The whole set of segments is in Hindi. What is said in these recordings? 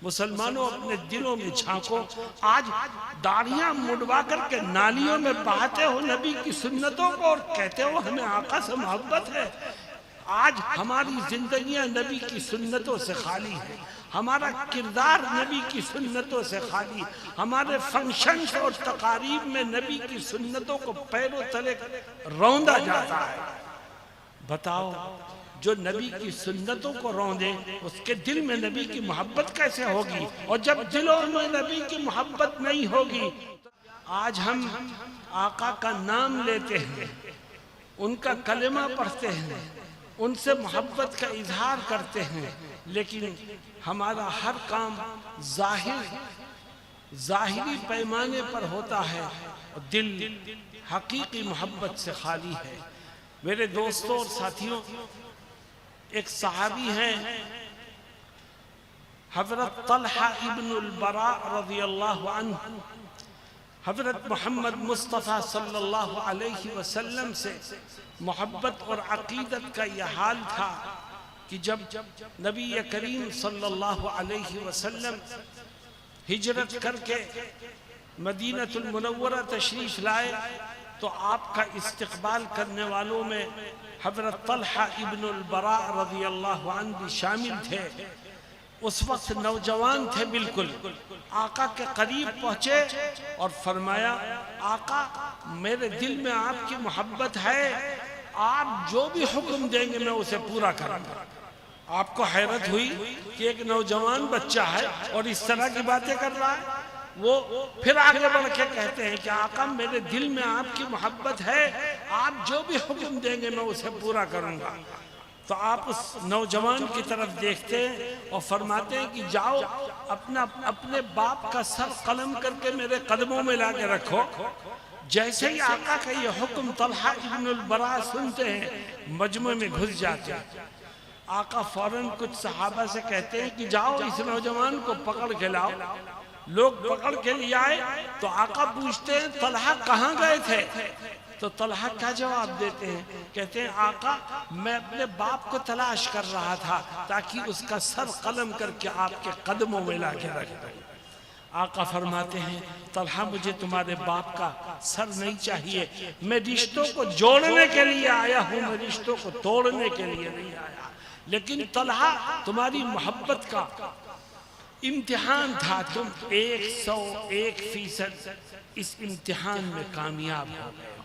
मुसलमानों अपने दिलों में झांको। आज दाढ़ियां मुड़वा करके नालियों में बहाते हो नबी की सुन्नतों को और कहते हो हमें आका से मोहब्बत है। आज हमारी जिंदगियां नबी की सुन्नतों से खाली है, हमारा किरदार नबी की सुन्नतों से खाली, हमारे फंक्शंस और तकारीब में नबी की सुन्नतों को पैरों तले रौंदा जाता है। बताओ, जो नबी की सुन्नतों को रौंदे उसके दिल में नबी की मोहब्बत कैसे होगी? और जब दिलों में नबी की मोहब्बत नहीं होगी, आज हम आका का नाम लेते हैं, उनका कलेमा पढ़ते हैं, उनसे मोहब्बत का इजहार करते हैं, लेकिन हमारा हर काम जाहिरी पैमाने पर होता है और दिल हकीकी मोहब्बत से खाली है। मेरे दोस्तों और साथियों, एक सहाबी हैं हजरत तलहा इब्नुल बरा रज़ियल्लाहु अन्हु, हजरत मोहम्मद मुस्तफ़ा सल्लल्लाहु अलैहि वसल्लम से मोहब्बत और अकीदत का यह हाल था कि जब नबी करीम सल्लल्लाहु अलैहि वसल्लम हिजरत करके मदीनतुल मुनव्वरा तशरीफ लाए तो आपका इस्तकबाल करने वालों में हजरत तलहा इब्नुल बरा रज़ियल्लाहु अन्हु भी शामिल थे। उस वक्त नौजवान थे बिल्कुल। आका के करीब पहुंचे और फरमाया, आका मेरे दिल में आपकी मोहब्बत है, आप जो भी हुक्म देंगे मैं उसे पूरा करूंगा। आपको हैरत हुई कि एक नौजवान बच्चा है और इस तरह की बातें कर रहा है। वो फिर आगे बढ़ के कहते हैं कि आका मेरे दिल में आपकी मोहब्बत है, आप जो भी हुक्म देंगे मैं उसे पूरा करूंगा। तो आप उस नौजवान की तरफ देखते हैं और फरमाते हैं कि जाओ अपने बाप का सर कलम करके मेरे कदमों में लाके रखो। जैसे ही आका का ये हुक्म तलहा इब्नुल बरा सुनते हैं, मजमे में घुस जाते हैं। आका फौरन कुछ सहाबा से कहते हैं कि जाओ इस नौजवान को पकड़ के लाओ। लोग पकड़ के ले आए तो आका पूछते हैं तलहा कहाँ गए थे? तो तलहा क्या जवाब देते हैं? कहते हैं आका मैं अपने बाप को तलाश कर रहा था ताकि उसका सर कलम करके आपके कदमों में लाके रख दूं। आका फरमाते हैं तलहा मुझे तुम्हारे बाप का सर नहीं चाहिए, मैं रिश्तों को जोड़ने के लिए आया हूं, मैं रिश्तों को तोड़ने के लिए नहीं आया। लेकिन तलहा तुम्हारी मोहब्बत का इम्तिहान था, तुम 101% इस इम्तिहान में कामयाब हो गए हो।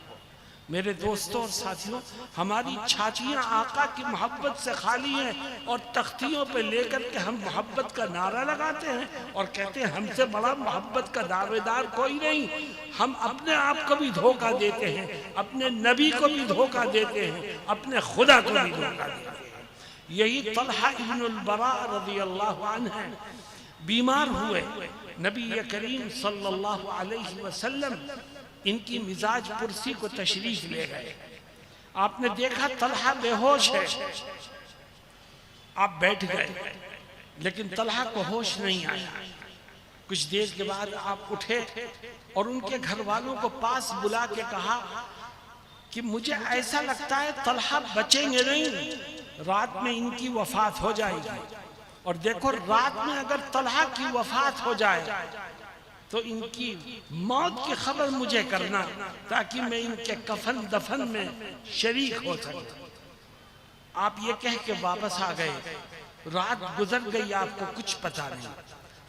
मेरे दोस्तों और साथियों, हमारी छातियां आका की मोहब्बत से खाली हैं और तख्तियों पे लेकर के हम मोहब्बत का नारा लगाते हैं और कहते हैं हमसे बड़ा मोहब्बत का दावेदार कोई नहीं। हम अपने आप को भी धोखा देते हैं, अपने नबी को भी धोखा देते हैं, अपने खुदा को भी धोखा देते हैं। यही तलहा इब्नुल बरा रज़ियल्लाहु अन्हु बीमार हुए, नबी करीम सल्लल्लाहु अलैहि वसल्लम इनकी मिजाज पुरसी को तशरीफ ले गए। आपने देखा तलहा बेहोश है, आप बैठ गए, लेकिन तलहा को होश नहीं आया। कुछ देर के बाद आप उठे और उनके घर वालों को पास बुला के कहा कि मुझे ऐसा लगता है तलहा बचेंगे नहीं, रात में इनकी वफात हो जाएगी। और देखो रात में अगर तलहा की वफात हो जाए तो इनकी मौत की खबर मुझे करना ताकि मैं इनके कफन दफन में शरीक हो सकूं। आप ये कह के वापस आ गए, रात गुजर गई, आपको कुछ पता नहीं।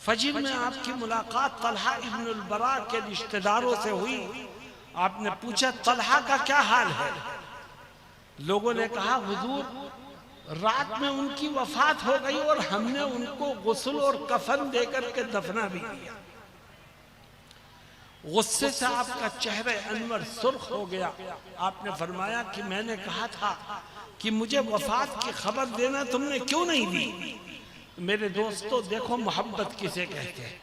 फजर में आपकी मुलाकात तलहा इब्नुल बरा के रिश्तेदारों से हुई। आपने पूछा तलहा का क्या हाल है? लोगों ने कहा हुजूर रात में उनकी वफात हो गई और हमने उनको गुस्ल और कफन देकर के दफना भी किया। गुस्से से आपका चेहरा अनवर सुर्ख हो गया। आपने फरमाया कि मैंने कहा था कि मुझे वफात की खबर देना, तुमने क्यों नहीं दी? मेरे दोस्तों देखो मोहब्बत किसे कहते हैं।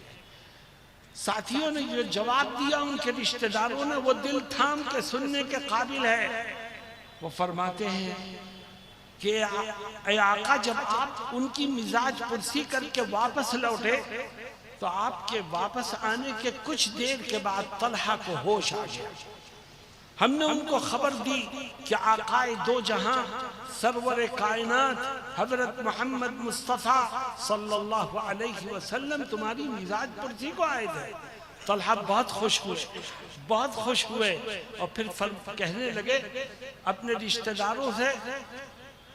साथियों ने जो जवाब दिया उनके रिश्तेदारों ने, वो दिल थाम के सुनने के काबिल है। वो फरमाते हैं कि ऐ आका जब आप उनकी मिजाज पुरसी करके वापस लौटे तो आपके वापस आने के कुछ देर के बाद तलहा को होश आ गया। हमने उनको खबर दी कि आकाए दो जहां सरवर कायनात हजरत मोहम्मद मुस्तफ़ा सल्लल्लाहु अलैहि वसल्लम तुम्हारी मिजाज पुरसी को आए थे। तलहा बहुत खुश हुए और फिर कहने लगे अपने रिश्तेदारों से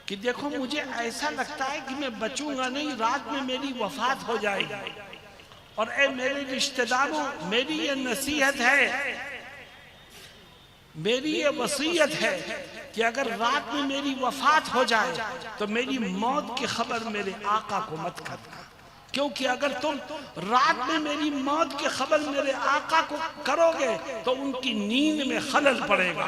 कि देखो मुझे ऐसा लगता है कि मैं बचूंगा नहीं, रात में मेरी वफात हो जाएगी। और ए मेरे रिश्तेदारों, मेरी ये नसीहत है, मेरी ये वसीयत है कि अगर रात में मेरी वफात हो जाए तो मेरी मौत की खबर मेरे आका को मत करना, क्योंकि अगर तुम रात में मेरी मौत की खबर मेरे आका को करोगे तो उनकी नींद में खलल पड़ेगा,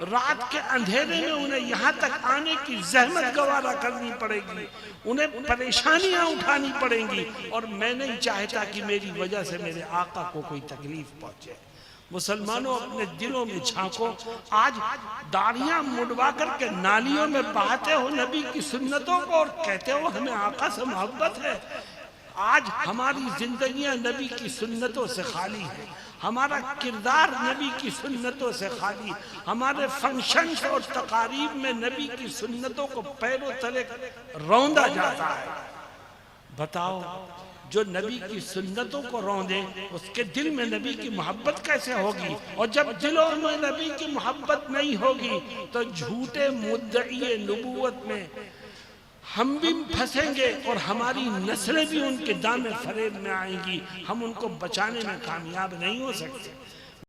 रात के अंधेरे में उन्हें यहाँ तक आने की जहमत गवारा करनी पड़ेगी, उन्हें परेशानियां उठानी पड़ेंगी, और मैं नहीं चाहता कि मेरी वजह से मेरे आका को कोई तकलीफ पहुंचे। मुसलमानों, अपने दिलों में झांको। आज दाढ़ियां मुड़वा करके नालियों में बहाते हो नबी की सुन्नतों को और कहते हो हमें आका से मोहब्बत है। आज हमारी जिंदगियां नबी की सुन्नतों से खाली है, हमारा किरदार नबी की सुन्नतों से खाली, हमारे फंक्शन और तकारीब में नबी की सुन्नतों को पैरों तले रौंदा जाता है। बताओ, जो नबी की सुन्नतों को रौंदे उसके दिल में नबी की मोहब्बत कैसे होगी? और जब दिलों में नबी की मोहब्बत नहीं होगी तो झूठे मुद्दई नबूवत में हम भी फंसेंगे और हमारी नस्लें भी उनके दामे फरेब में आएंगी, हम उनको बचाने में कामयाब नहीं हो सकते।